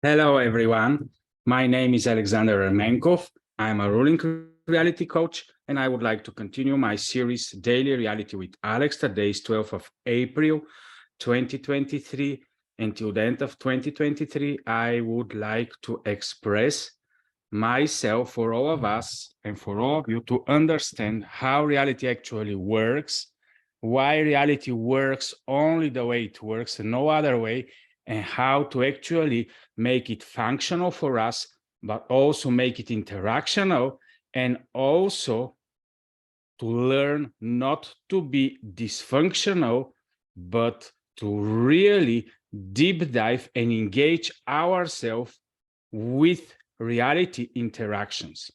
Hello, everyone. My name is Alexander Ermenkov. I'm a ruling reality coach, and I would like to continue my series Daily Reality with Alex. Today is 12th of April, 2023. Until the end of 2023, I would like to express myself for all of us and for all of you to understand how reality actually works, why reality works only the way it works and no other way, and how to actually make it functional for us, but also make it interactional, and also to learn not to be dysfunctional, but to really deep dive and engage ourselves with reality interactions.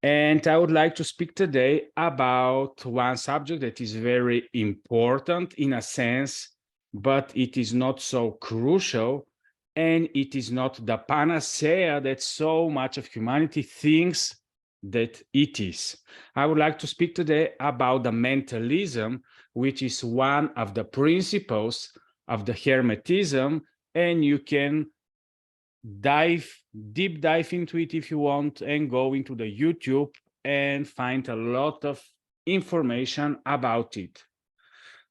And I would like to speak today about one subject that is very important in a sense, but it is not so crucial, and it is not the panacea that so much of humanity thinks that it is. I would like to speak today about the mentalism, which is one of the principles of the Hermetism, and you can deep dive into it if you want, and go into the YouTube and find a lot of information about it.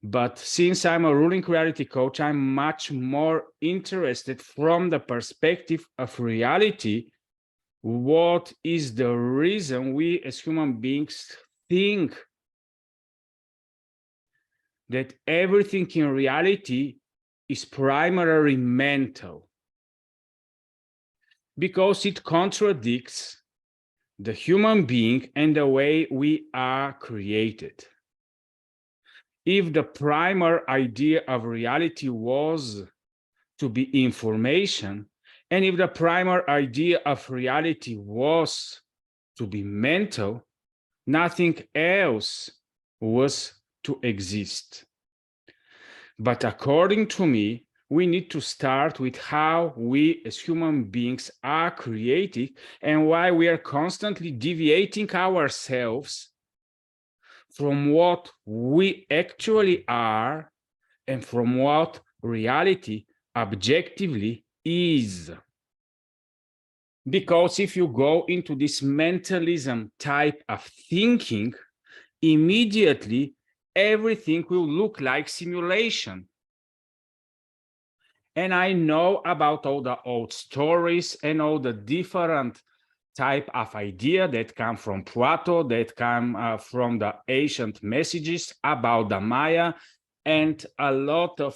But since I'm a ruling reality coach, I'm much more interested from the perspective of reality. What is the reason we as human beings think that everything in reality is primarily mental? Because it contradicts the human being and the way we are created. If the primary idea of reality was to be information, and if the primary idea of reality was to be mental, nothing else was to exist. But according to me, we need to start with how we as human beings are created and why we are constantly deviating ourselves from what we actually are and from what reality objectively is. Because if you go into this mentalism type of thinking, immediately everything will look like simulation. And I know about all the old stories and all the different type of idea that come from Plato, that come from the ancient messages about the Maya, and a lot of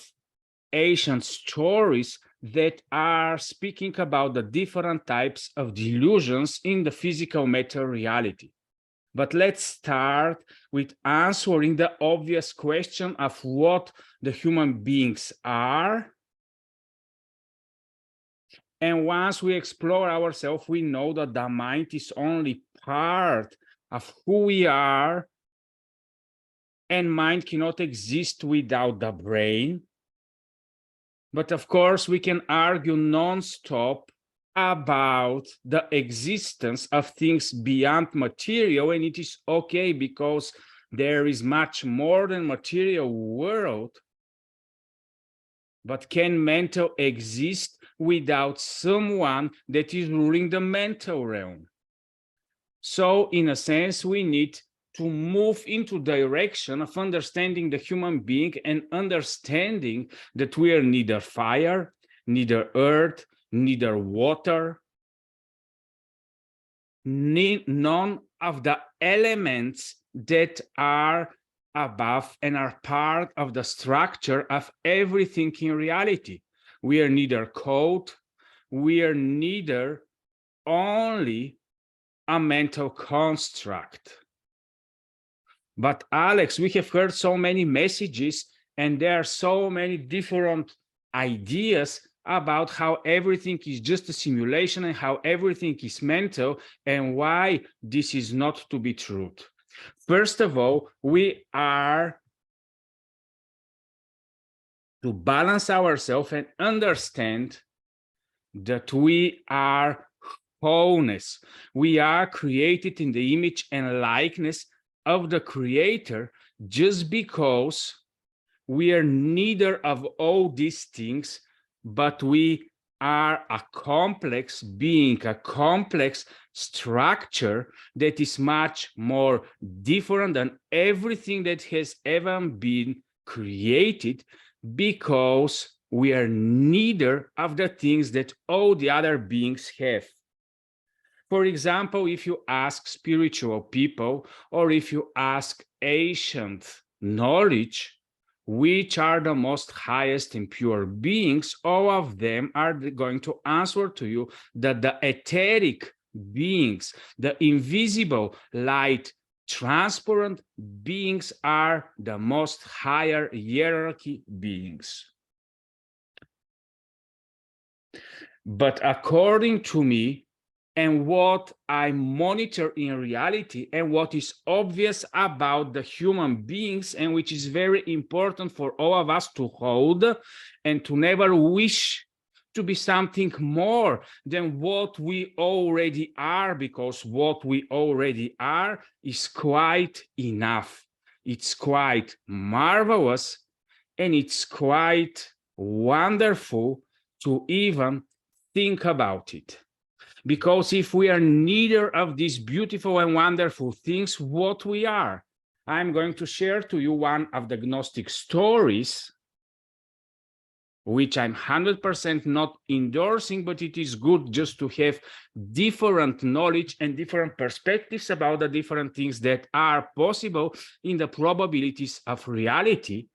ancient stories that are speaking about the different types of delusions in the physical matter reality. But let's start with answering the obvious question of what the human beings are. And once we explore ourselves, we know that the mind is only part of who we are, and mind cannot exist without the brain. But of course, we can argue non-stop about the existence of things beyond material, and it is okay because there is much more than material world. But can mental exist without someone that is ruling the mental realm? So in a sense, we need to move into direction of understanding the human being and understanding that we are neither fire, neither earth, neither water, none of the elements that are above and are part of the structure of everything in reality. We are neither code, we are neither only a mental construct. But Alex, we have heard so many messages and there are so many different ideas about how everything is just a simulation and how everything is mental, and why this is not to be true. First of all, we are to balance ourselves and understand that we are wholeness. We are created in the image and likeness of the Creator, just because we are neither of all these things, but we are a complex being, a complex structure that is much more different than everything that has ever been created, because we are neither of the things that all the other beings have. For example, if you ask spiritual people, or if you ask ancient knowledge, which are the most highest and pure beings, all of them are going to answer to you that the etheric beings, the invisible light transparent beings, are the most higher hierarchy beings. But according to me, and what I monitor in reality, and what is obvious about the human beings, and which is very important for all of us to hold and to never wish to be something more than what we already are, because what we already are is quite enough. It's quite marvelous, and it's quite wonderful to even think about it. Because if we are neither of these beautiful and wonderful things, what we are? I'm going to share to you one of the Gnostic stories, which I'm 100% not endorsing, but it is good just to have different knowledge and different perspectives about the different things that are possible in the probabilities of reality.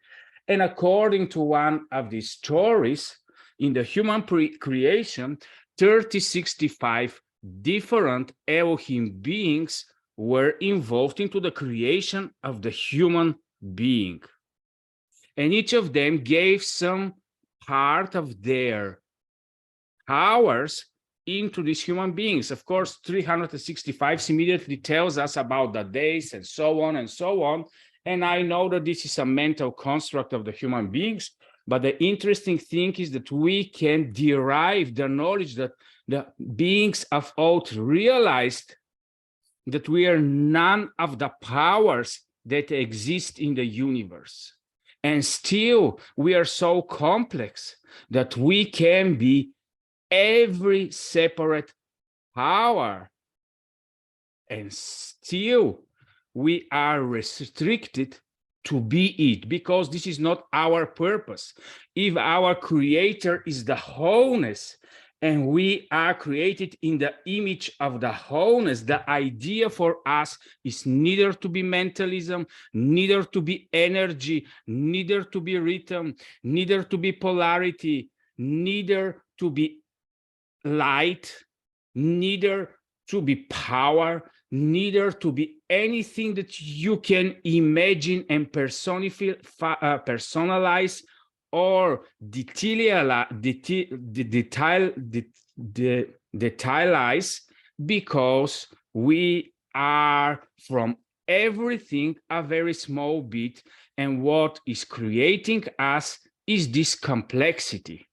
And according to one of these stories, in the human creation, 65 different Elohim beings were involved into the creation of the human being. And each of them gave some part of their powers into these human beings. Of course, 365 immediately tells us about the days and so on and so on. And I know that this is a mental construct of the human beings, but the interesting thing is that we can derive the knowledge that the beings of old realized that we are none of the powers that exist in the universe. And still, we are so complex that we can be every separate power. And still, we are restricted to be it, because this is not our purpose. If our creator is the wholeness, and we are created in the image of the wholeness, the idea for us is neither to be mentalism, neither to be energy, neither to be rhythm, neither to be polarity, neither to be light, neither to be power, neither to be anything that you can imagine and personalize or detailize, because we are from everything a very small bit, and what is creating us is this complexity.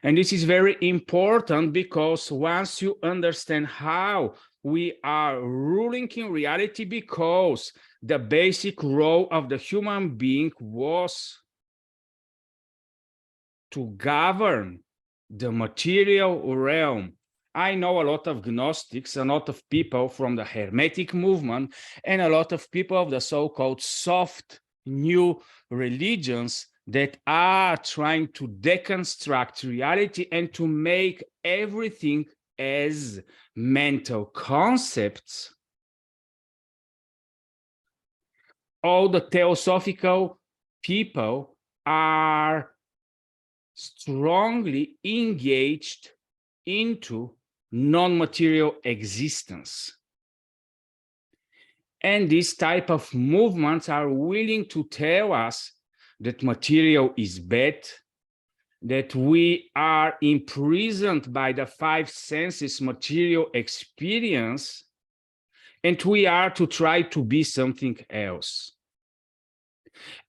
And this is very important, because once you understand how we are ruling in reality, because the basic role of the human being was to govern the material realm. I know a lot of Gnostics, a lot of people from the Hermetic movement, and a lot of people of the so-called soft new religions that are trying to deconstruct reality and to make everything as mental concepts. All the theosophical people are strongly engaged into non-material existence. And these type of movements are willing to tell us that material is bad, that we are imprisoned by the five senses material experience, and we are to try to be something else.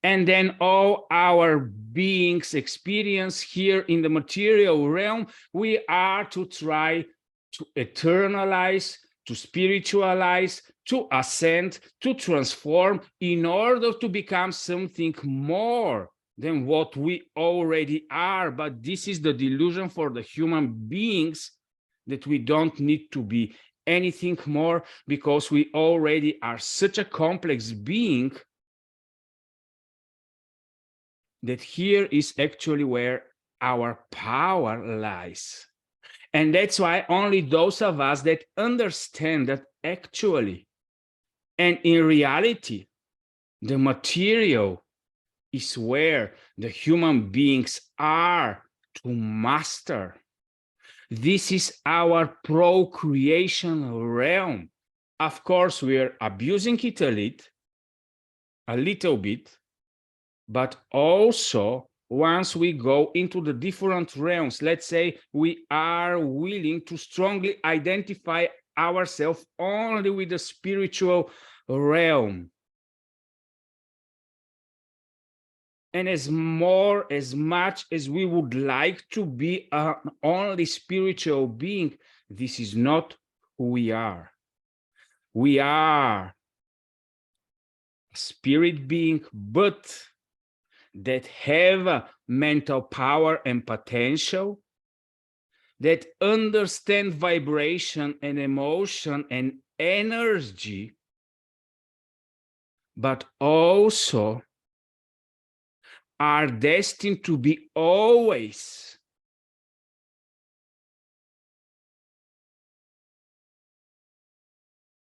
And then all our beings experience here in the material realm, we are to try to eternalize, to spiritualize, to ascend, to transform in order to become something more than what we already are. But this is the delusion for the human beings, that we don't need to be anything more because we already are such a complex being, that here is actually where our power lies. And that's why only those of us that understand that actually and in reality, the material is where the human beings are to master. This is our procreation realm. Of course, we're abusing it a little bit, but also once we go into the different realms, let's say we are willing to strongly identify ourselves only with the spiritual realm. And as much as we would like to be an only spiritual being, this is not who we are. We are a spirit being, but that have mental power and potential, that understand vibration and emotion and energy, but also are destined to be always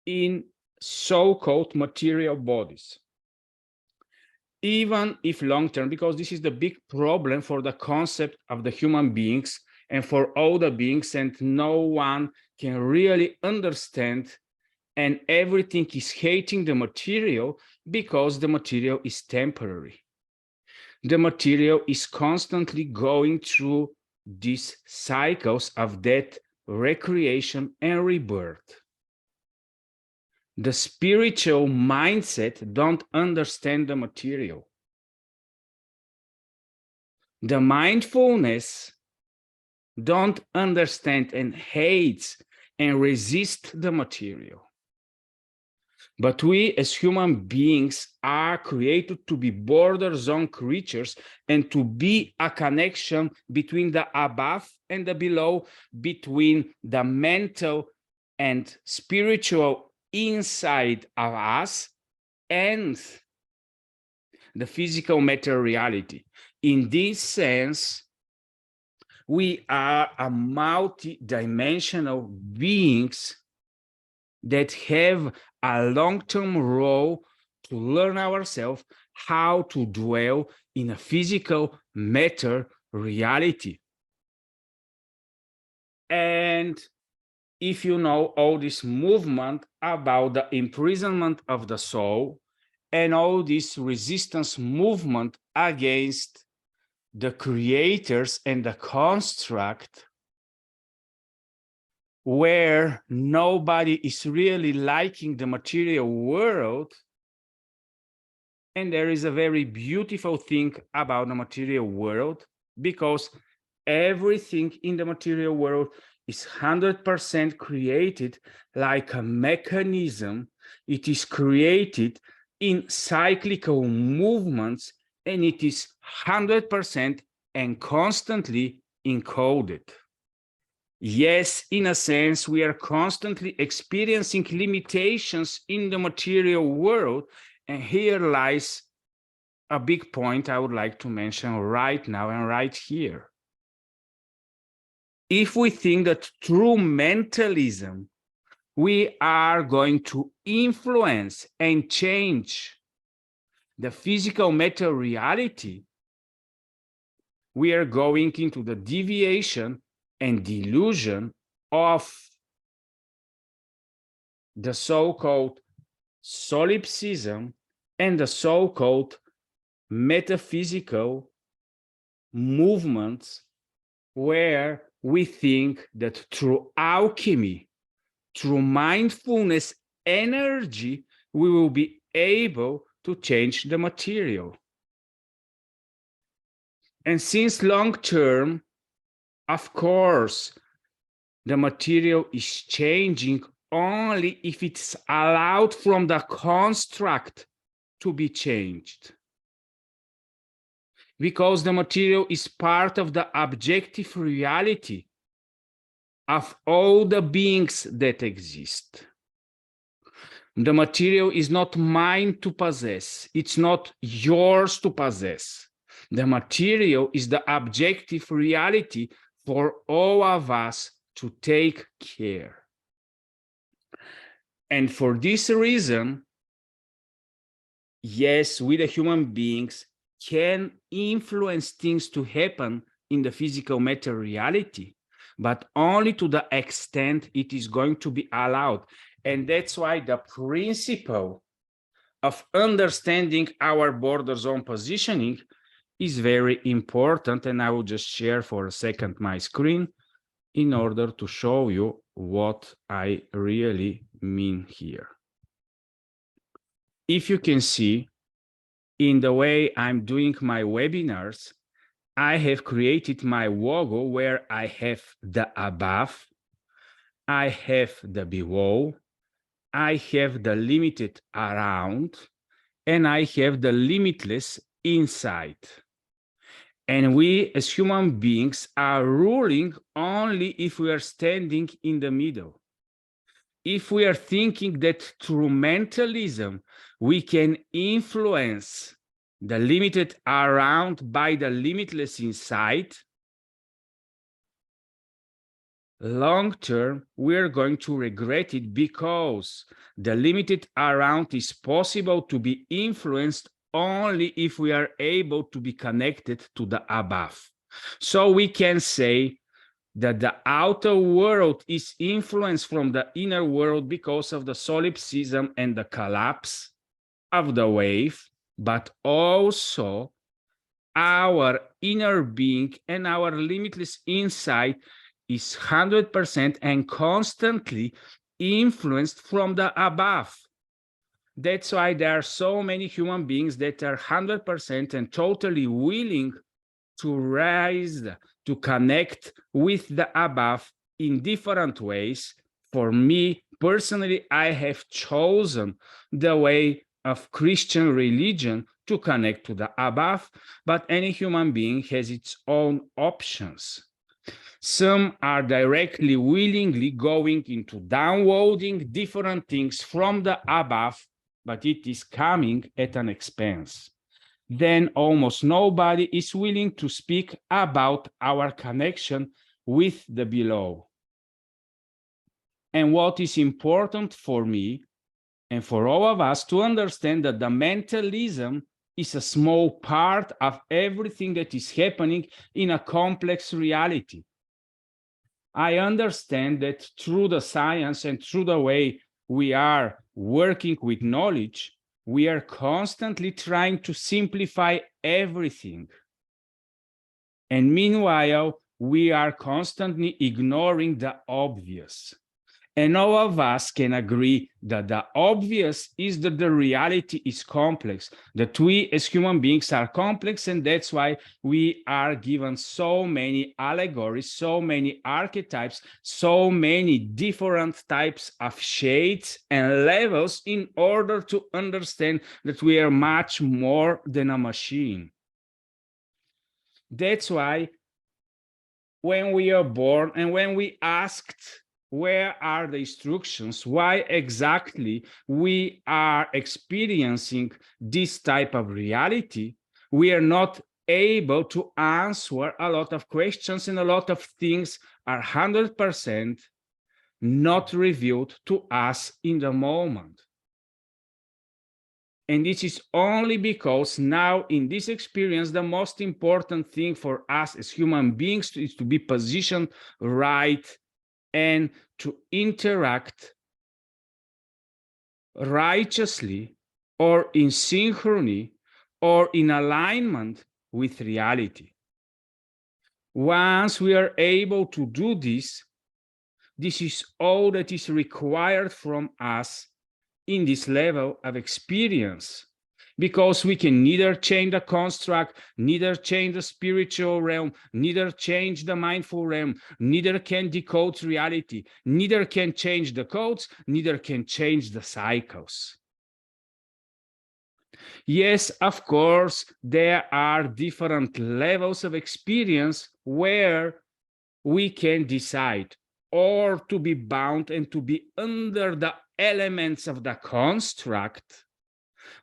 in so-called material bodies. Even if long-term, because this is the big problem for the concept of the human beings and for all the beings, and no one can really understand, and everything is hating the material because the material is temporary. The material is constantly going through these cycles of death, recreation, and rebirth. The spiritual mindset don't understand the material. The mindfulness don't understand and hates and resist the material. But we as human beings are created to be border zone creatures and to be a connection between the above and the below, between the mental and spiritual inside of us and the physical matter reality. In this sense, we are a multi-dimensional beings that have a long-term role to learn ourselves how to dwell in a physical matter reality. And if you know all this movement about the imprisonment of the soul and all this resistance movement against the creators and the construct, where nobody is really liking the material world, and there is a very beautiful thing about the material world, because everything in the material world is 100% created like a mechanism. It is created in cyclical movements, and it is 100% and constantly encoded. Yes, in a sense, we are constantly experiencing limitations in the material world, and here lies a big point I would like to mention right now and right here. If we think that through mentalism, we are going to influence and change the physical matter reality, we are going into the deviation and delusion of the so-called solipsism and the so-called metaphysical movements, where we think that through alchemy, through mindfulness energy, we will be able to change the material. And since long term, of course, the material is changing only if it's allowed from the construct to be changed. because the material is part of the objective reality of all the beings that exist. The material is not mine to possess. It's not yours to possess. The material is the objective reality for all of us to take care. And for this reason, yes, we the human beings can influence things to happen in the physical matter reality, but only to the extent it is going to be allowed. And that's why the principle of understanding our border zone positioning is very important. And I will just share for a second my screen in order to show you what I really mean here. If you can see, in the way I'm doing my webinars, I have created my logo where I have the above, I have the below, I have the limited around, and I have the limitless inside. And we as human beings are ruling only if we are standing in the middle. If we are thinking that through mentalism, we can influence the limited around by the limitless inside, long term, we're going to regret it, because the limited around is possible to be influenced only if we are able to be connected to the above. So we can say that the outer world is influenced from the inner world because of the solipsism and the collapse of the wave, but also our inner being and our limitless insight is 100% and constantly influenced from the above. That's why there are so many human beings that are 100% and totally willing to rise, to connect with the above in different ways. For me, personally, I have chosen the way of Christian religion to connect to the above, but any human being has its own options. Some are directly, willingly going into downloading different things from the above, but it is coming at an expense. Then almost nobody is willing to speak about our connection with the below. And what is important for me and for all of us to understand that the mentalism is a small part of everything that is happening in a complex reality. I understand that through the science and through the way we are working with knowledge, we are constantly trying to simplify everything. And meanwhile, we are constantly ignoring the obvious. And all of us can agree that the obvious is that the reality is complex, that we as human beings are complex, and that's why we are given so many allegories, so many archetypes, so many different types of shades and levels in order to understand that we are much more than a machine. That's why when we are born and when we asked, where are the instructions? Why exactly we are experiencing this type of reality? We are not able to answer a lot of questions, and a lot of things are 100% not revealed to us in the moment. And this is only because now in this experience, the most important thing for us as human beings is to be positioned right and to interact righteously or in synchrony or in alignment with reality. Once we are able to do this, this is all that is required from us in this level of experience, because we can neither change the construct, neither change the spiritual realm, neither change the mindful realm, neither can decode reality, neither can change the codes, neither can change the cycles. Yes, of course, there are different levels of experience where we can decide or to be bound and to be under the elements of the construct,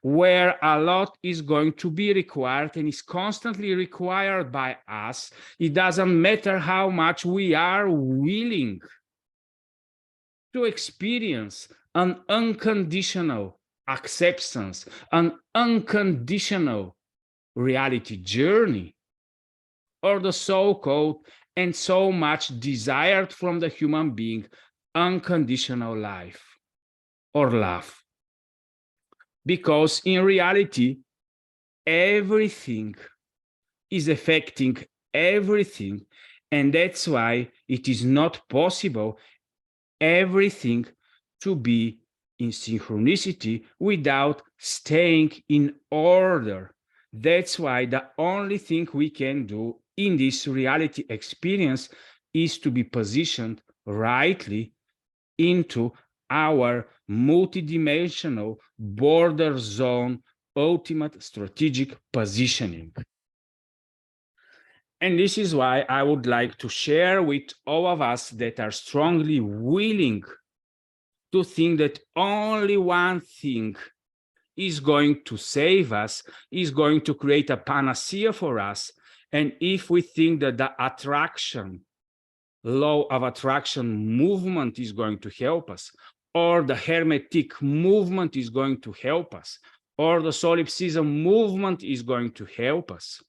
where a lot is going to be required and is constantly required by us. It doesn't matter how much we are willing to experience an unconditional acceptance, an unconditional reality journey, or the so-called and so much desired from the human being unconditional life or love. Because in reality, everything is affecting everything, and that's why it is not possible everything to be in synchronicity without staying in order. That's why the only thing we can do in this reality experience is to be positioned rightly into our multidimensional border zone ultimate strategic positioning. And this is why I would like to share with all of us that are strongly willing to think that only one thing is going to save us, is going to create a panacea for us. And if we think that the attraction, law of attraction movement is going to help us, or the Hermetic movement is going to help us, or the solipsism movement is going to help us,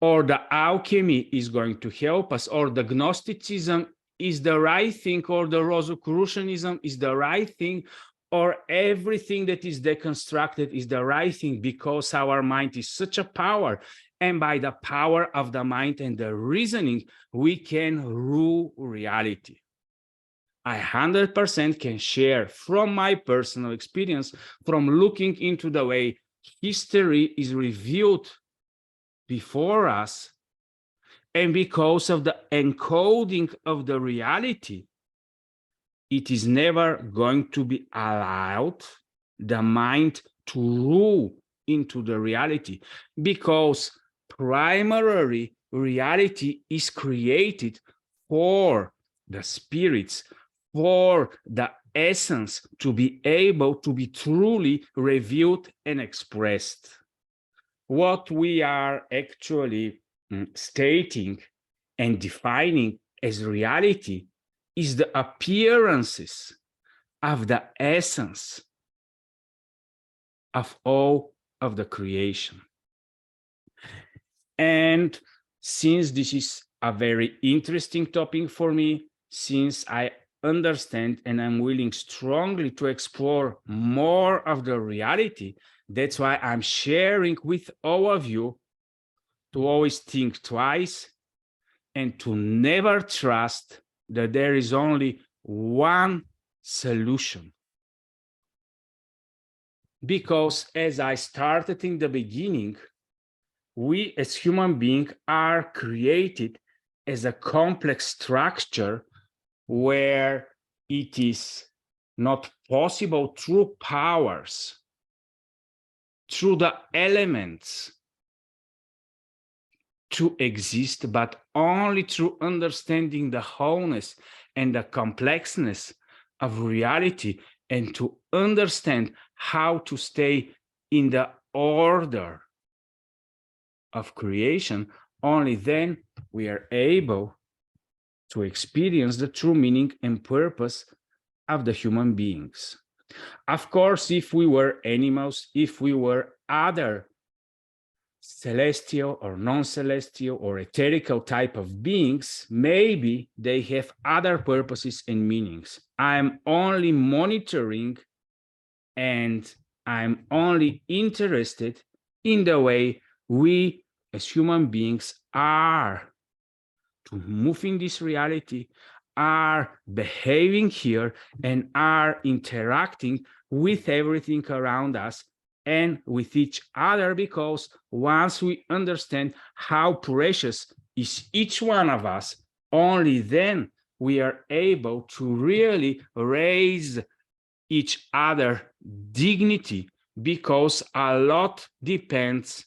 or the alchemy is going to help us, or the Gnosticism is the right thing, or the Rosicrucianism is the right thing, or everything that is deconstructed is the right thing, because our mind is such a power. And by the power of the mind and the reasoning, we can rule reality. I 100% can share from my personal experience, from looking into the way history is revealed before us, and because of the encoding of the reality, it is never going to be allowed the mind to rule into the reality, because primarily reality is created for the spirits, for the essence to be able to be truly revealed and expressed. What we are actually stating and defining as reality is the appearances of the essence of all of the creation. And since this is a very interesting topic for me, since I understand and I'm willing strongly to explore more of the reality, that's why I'm sharing with all of you to always think twice and to never trust that there is only one solution. Because as I started in the beginning, we as human beings are created as a complex structure where it is not possible through powers, through the elements, to exist, but only through understanding the wholeness and the complexness of reality, and to understand how to stay in the order of creation. Only then we are able to experience the true meaning and purpose of the human beings. Of course, if we were animals, if we were other celestial or non-celestial or etherical type of beings, maybe they have other purposes and meanings. I'm only monitoring and I'm only interested in the way we as human beings are to move in this reality, are behaving here, and are interacting with everything around us and with each other, because once we understand how precious is each one of us, only then we are able to really raise each other dignity, because a lot depends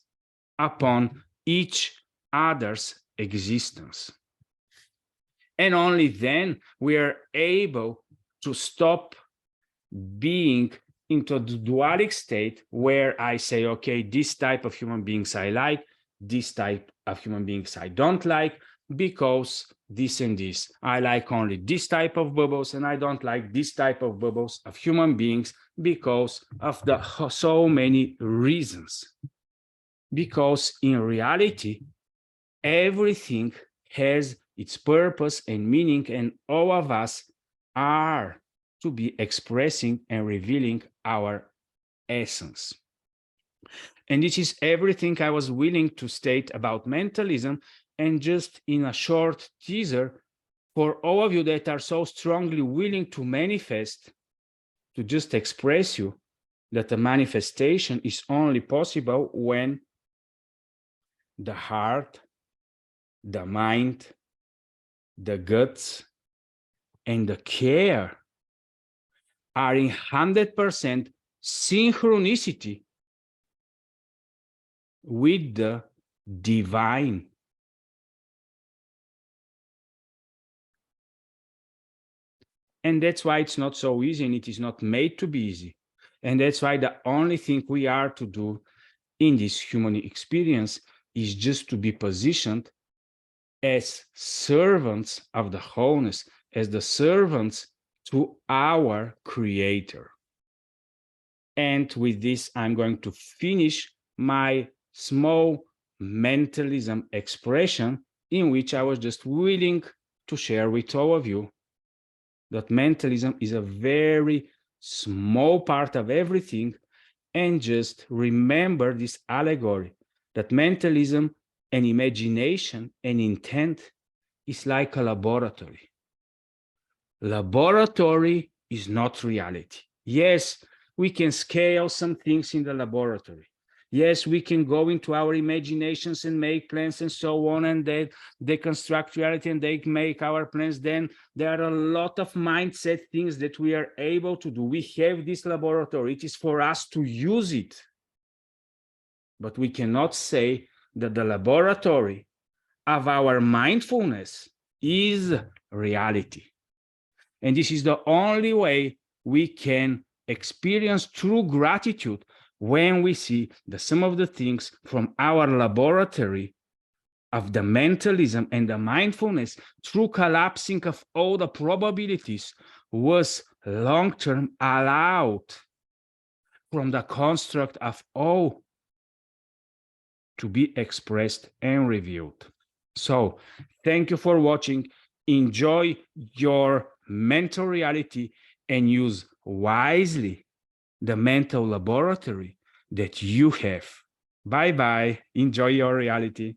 upon each other's existence. And only then we are able to stop being into the dualistic state where I say, okay, this type of human beings I like, this type of human beings I don't like, because this and this. I like only this type of bubbles, and I don't like this type of bubbles of human beings because of the so many reasons. Because in reality, everything has its purpose and meaning, and all of us are to be expressing and revealing our essence. And this is everything I was willing to state about mentalism. And just in a short teaser, for all of you that are so strongly willing to manifest, to just express you that the manifestation is only possible when the heart, the mind, the guts, and the care are in 100% synchronicity with the divine. And that's why it's not so easy, and it is not made to be easy. And that's why the only thing we are to do in this human experience is just to be positioned as servants of the wholeness, as the servants to our Creator. And with this, I'm going to finish my small mentalism expression, in which I was just willing to share with all of you that mentalism is a very small part of everything. And just remember this allegory that mentalism and imagination and intent is like a laboratory. Laboratory is not reality. Yes, we can scale some things in the laboratory. Yes, we can go into our imaginations and make plans and so on, and they construct reality and they make our plans. Then there are a lot of mindset things that we are able to do. We have this laboratory. It is for us to use it. But we cannot say that the laboratory of our mindfulness is reality. And this is the only way we can experience true gratitude, when we see that some of the things from our laboratory of the mentalism and the mindfulness, through collapsing of all the probabilities, was long-term allowed from the construct of all to be expressed and revealed. So thank you for watching. Enjoy your mental reality and use wisely the mental laboratory that you have. Bye-bye. Enjoy your reality.